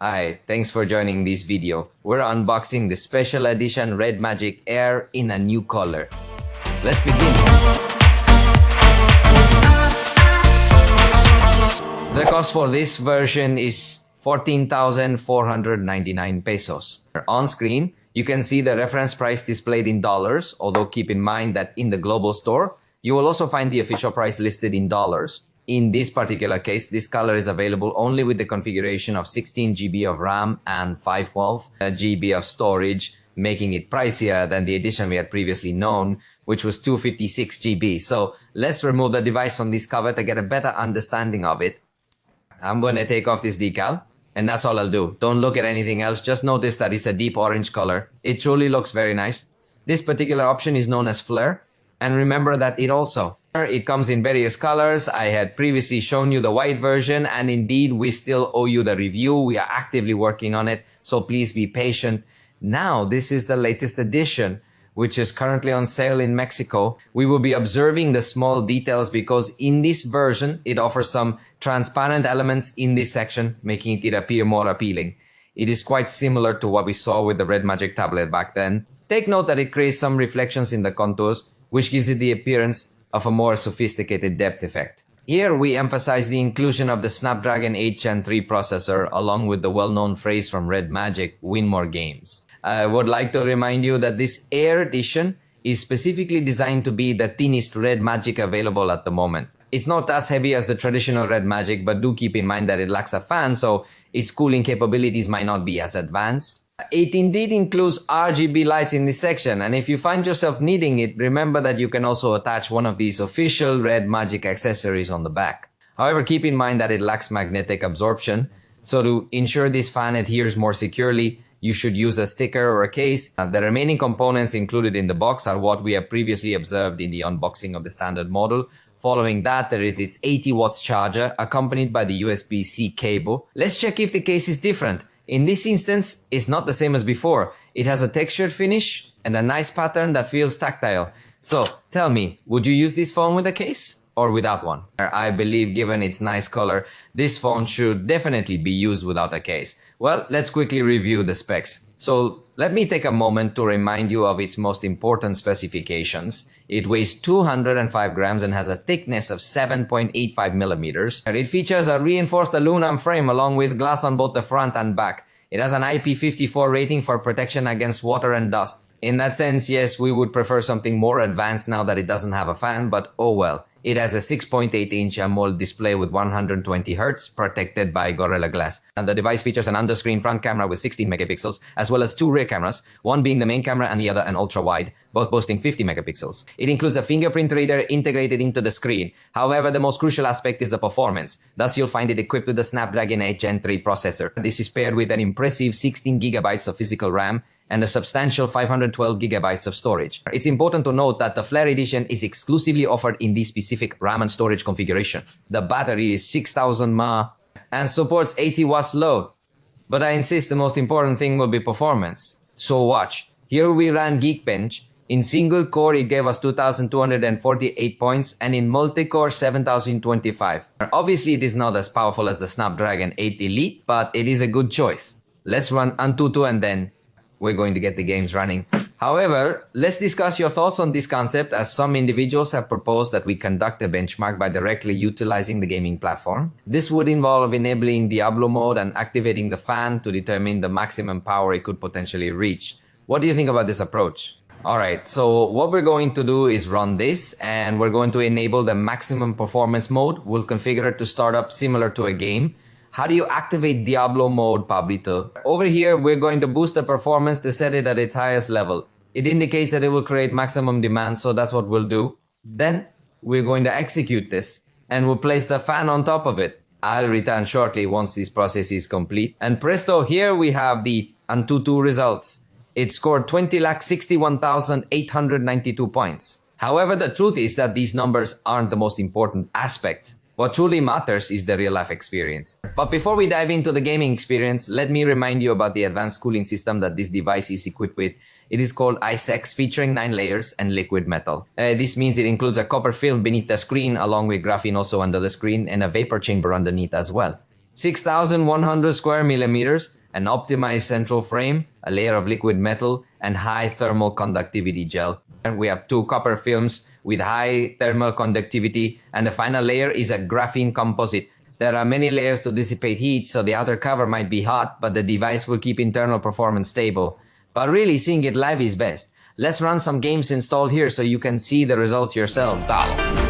Hi, thanks for joining this video. We're unboxing the special edition REDMAGIC Air in a new color. Let's begin. The cost for this version is 14,499 pesos. On screen, you can see the reference price displayed in dollars, although keep in mind that in the global store, you will also find the official price listed in dollars. In this particular case, this color is available only with the configuration of 16 GB of RAM and 512 GB of storage, making it pricier than the edition we had previously known, which was 256 GB. So let's remove the device from this cover to get a better understanding of it. I'm going to take off this decal, and that's all I'll do. Don't look at anything else. Just notice that it's a deep orange color. It truly looks very nice. This particular option is known as flare. And remember that it comes in various colors. I had previously shown you the white version, and indeed we still owe you the review. We are actively working on it, so please be patient. Now, this is the latest edition, which is currently on sale in Mexico. We will be observing the small details because in this version, it offers some transparent elements in this section, making it appear more appealing. It is quite similar to what we saw with the REDMAGIC tablet back then. Take note that it creates some reflections in the contours, which gives it the appearance of a more sophisticated depth effect. Here we emphasize the inclusion of the Snapdragon 8 Gen 3 processor along with the well-known phrase from REDMAGIC, win more games. I would like to remind you that this Air edition is specifically designed to be the thinnest REDMAGIC available at the moment. It's not as heavy as the traditional REDMAGIC, but do keep in mind that it lacks a fan, so its cooling capabilities might not be as advanced. It indeed includes RGB lights in this section, and if you find yourself needing it, remember that you can also attach one of these official REDMAGIC accessories on the back. However, keep in mind that it lacks magnetic absorption, so to ensure this fan adheres more securely, you should use a sticker or a case. The remaining components included in the box are what we have previously observed in the unboxing of the standard model. Following that, there is its 80 watts charger accompanied by the USB-C cable. Let's check if the case is different. In this instance, it's not the same as before. It has a textured finish and a nice pattern that feels tactile. So, tell me, would you use this phone with a case or without one? I believe given its nice color, this phone should definitely be used without a case. Well, let's quickly review the specs. So, let me take a moment to remind you of its most important specifications. It weighs 205 grams and has a thickness of 7.85 millimeters. It features a reinforced aluminum frame along with glass on both the front and back. It has an IP54 rating for protection against water and dust. In that sense, yes, we would prefer something more advanced now that it doesn't have a fan, but oh well. It has a 6.8-inch AMOLED display with 120 Hz protected by Gorilla Glass. And the device features an under-screen front camera with 16 megapixels, as well as two rear cameras, one being the main camera and the other an ultra-wide, both boasting 50 megapixels. It includes a fingerprint reader integrated into the screen. However, the most crucial aspect is the performance. Thus, you'll find it equipped with the Snapdragon 8 Gen 3 processor. This is paired with an impressive 16 gigabytes of physical RAM, and a substantial 512 gigabytes of storage. It's important to note that the Flare edition is exclusively offered in this specific RAM and storage configuration. The battery is 6000 mAh and supports 80 watts load. But I insist the most important thing will be performance. So watch. Here we ran Geekbench. In single core it gave us 2248 points and in multi-core 7025. Obviously it is not as powerful as the Snapdragon 8 Elite, but it is a good choice. Let's run Antutu and then we're going to get the games running. However, let's discuss your thoughts on this concept as some individuals have proposed that we conduct a benchmark by directly utilizing the gaming platform. This would involve enabling Diablo mode and activating the fan to determine the maximum power it could potentially reach. What do you think about this approach? Alright, so what we're going to do is run this and we're going to enable the maximum performance mode. We'll configure it to start up similar to a game. How do you activate Diablo mode, Pablito? Over here, we're going to boost the performance to set it at its highest level. It indicates that it will create maximum demand, so that's what we'll do. Then, we're going to execute this, and we'll place the fan on top of it. I'll return shortly once this process is complete. And presto, here we have the Antutu results. It scored 20,61,892 points. However, the truth is that these numbers aren't the most important aspect. What truly matters is the real-life experience. But before we dive into the gaming experience, let me remind you about the advanced cooling system that this device is equipped with. It is called ICE-X, featuring 9 layers and liquid metal. This means it includes a copper film beneath the screen, along with graphene also under the screen, and a vapor chamber underneath as well. 6,100 square millimeters, an optimized central frame, a layer of liquid metal, and high thermal conductivity gel. And we have 2 copper films with high thermal conductivity, and the final layer is a graphene composite. There are many layers to dissipate heat, so the outer cover might be hot, but the device will keep internal performance stable. But really, seeing it live is best. Let's run some games installed here so you can see the results yourself. Dalo.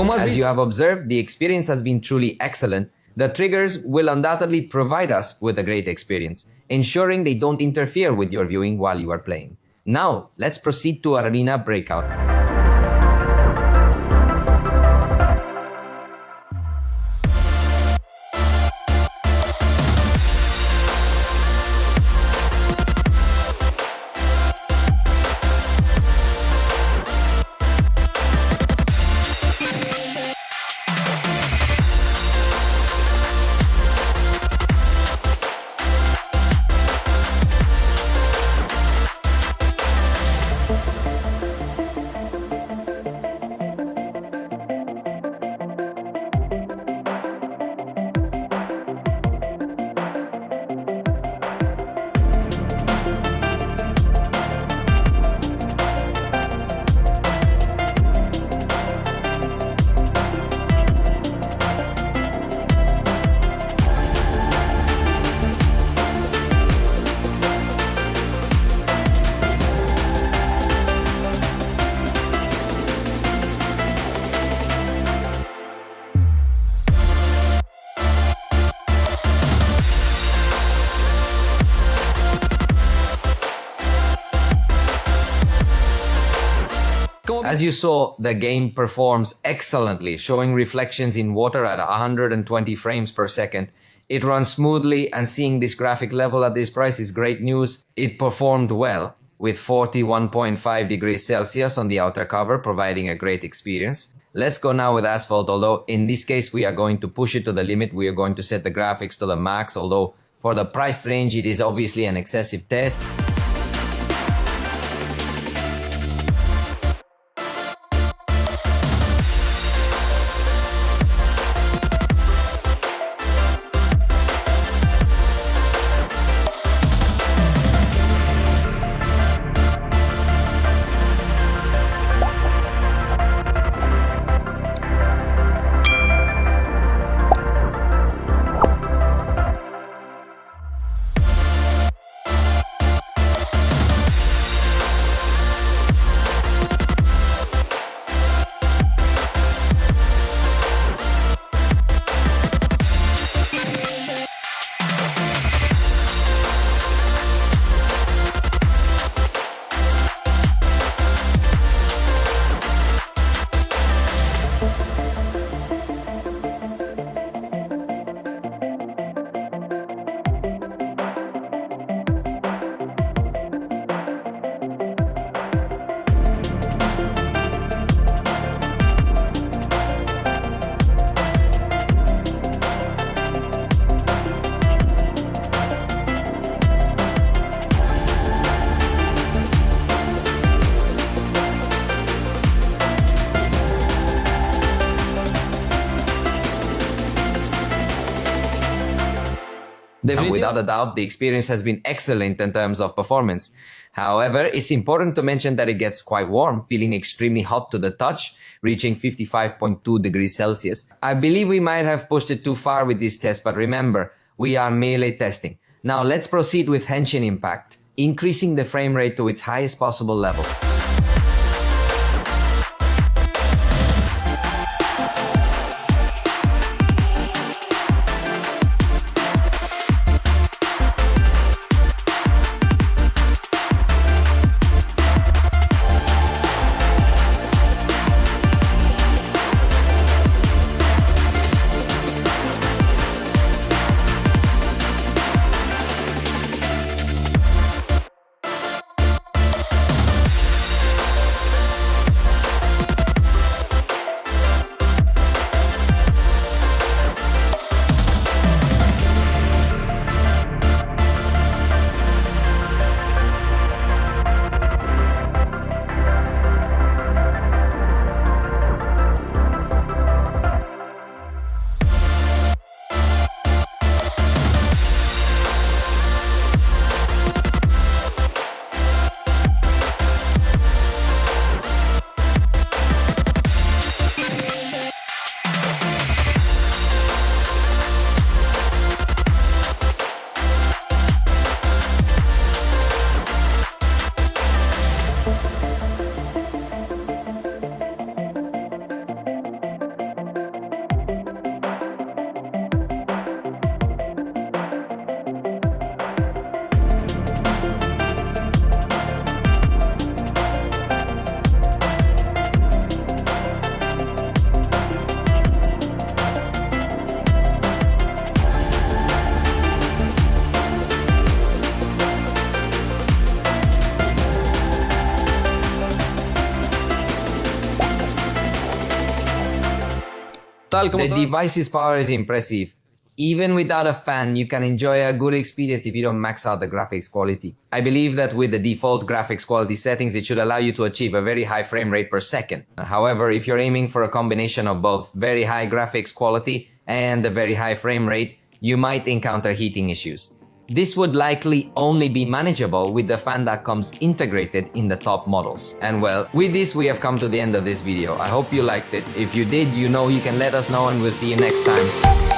As you have observed, the experience has been truly excellent. The triggers will undoubtedly provide us with a great experience, ensuring they don't interfere with your viewing while you are playing. Now, let's proceed to Arena Breakout. As you saw, the game performs excellently, showing reflections in water at 120 frames per second. It runs smoothly, and seeing this graphic level at this price is great news. It performed well, with 41.5 degrees Celsius on the outer cover, providing a great experience. Let's go now with Asphalt, although in this case we are going to push it to the limit. We are going to set the graphics to the max, although for the price range it is obviously an excessive test. And without a doubt, the experience has been excellent in terms of performance. However, it's important to mention that it gets quite warm, feeling extremely hot to the touch, reaching 55.2 degrees Celsius. I believe we might have pushed it too far with this test, but remember, we are merely testing. Now let's proceed with Henshin Impact, increasing the frame rate to its highest possible level. The device's power is impressive. Even without a fan, you can enjoy a good experience if you don't max out the graphics quality. I believe that with the default graphics quality settings, it should allow you to achieve a very high frame rate per second. However, if you're aiming for a combination of both very high graphics quality and a very high frame rate, you might encounter heating issues. This would likely only be manageable with the fan that comes integrated in the top models. And well, with this we have come to the end of this video. I hope you liked it. If you did, you know you can let us know and we'll see you next time.